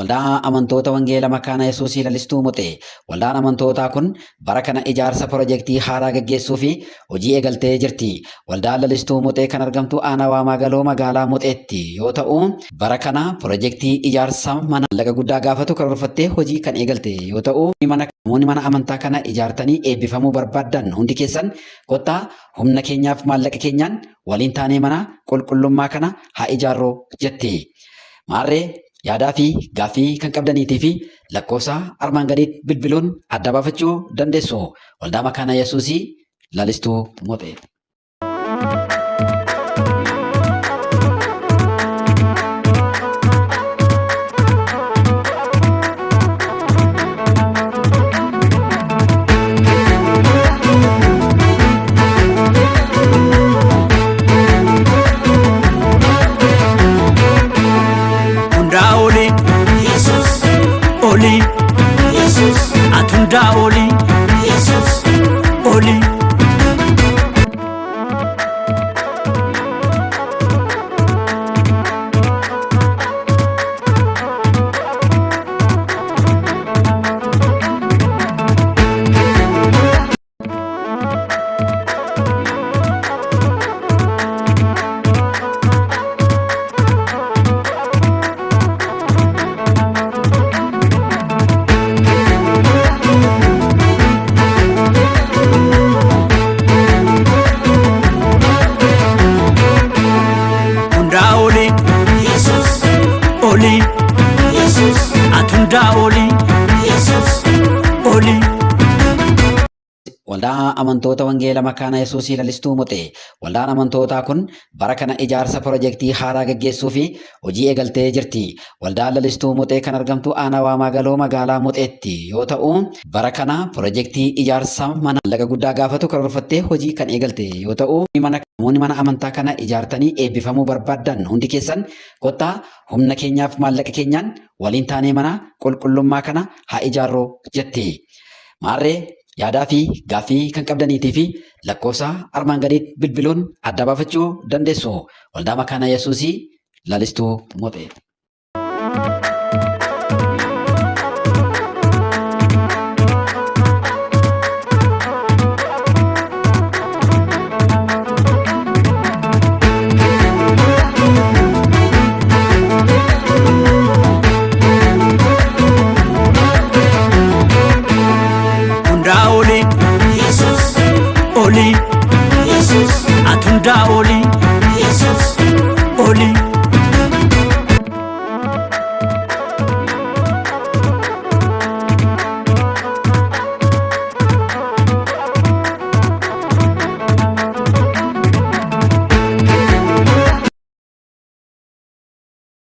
Waldaa amantoota Wangeela Makaana Yesuusii Lalistuu Muxee. Waldaan amantootaa kun bara kana ijaarsa piroojeektii haaraa gaggeessuu fi hojii eegaltee jirti. Waldaan Lalistuu Muxee kan argamtu aanaa Waamaa Galoo magaalaa Muxeetti yoo ta'u, bara kana piroojeektii ijaarsa mana laga guddaa gaafatu karoorfattee hojii kan eegalte yoo ta'u, namoonni mana amantaa kana ijaartanii eebbifamuu barbaadan hundi keessan kottaa humna keenyaaf maallaqa keenyaan waliin taanee mana qulqullummaa kana haa ijaarroo jetti. Maarree yaadaa fi gaaffii kan qabdaniitii fi lakkoofsa armaan gadiitti bilbiluun adda baafachuu dandeessu. Waldaa Makaana Yesuusii Lalistuu Muxee. Oli, Jesus, Atunda Oli, Jesus, Oli. Oli, Jesus, Atunda Oli, Jesus, Oli. Waldaa amantoota Wangeela Makaana Yesuusii Lalistuu Muxee. Waldaan amantootaa kun bara kana ijaarsa piroojeektii haaraa gaggeessuu fi hojii eegaltee jirti. Waldaan Lalistuu Muxee kan argamtu aanaa Waamaa Galoo magaalaa Muxeetti yoo ta'u, bara kana piroojeektii ijaarsa mana laga guddaa gaafatu karoorfattee hojii kan eegalte yoo ta'u, namoonni mana amantaa kana ijaartanii eebbifamuu barbaadan hundi keessan kottaa humna keenyaaf maallaqa keenyaan waliin taanee mana qulqullummaa kana haa ijaarroo jetti. Maarree yaadaa fi gaaffii kan qabdaniitii fi lakkoofsa armaan gadiitti bilbiluun adda baafachuu dandeessu. Waldaa Makaana Yesuusii Lalistuu Muxee. Oli, Jesus, Atunda Oli, Jesus, Oli.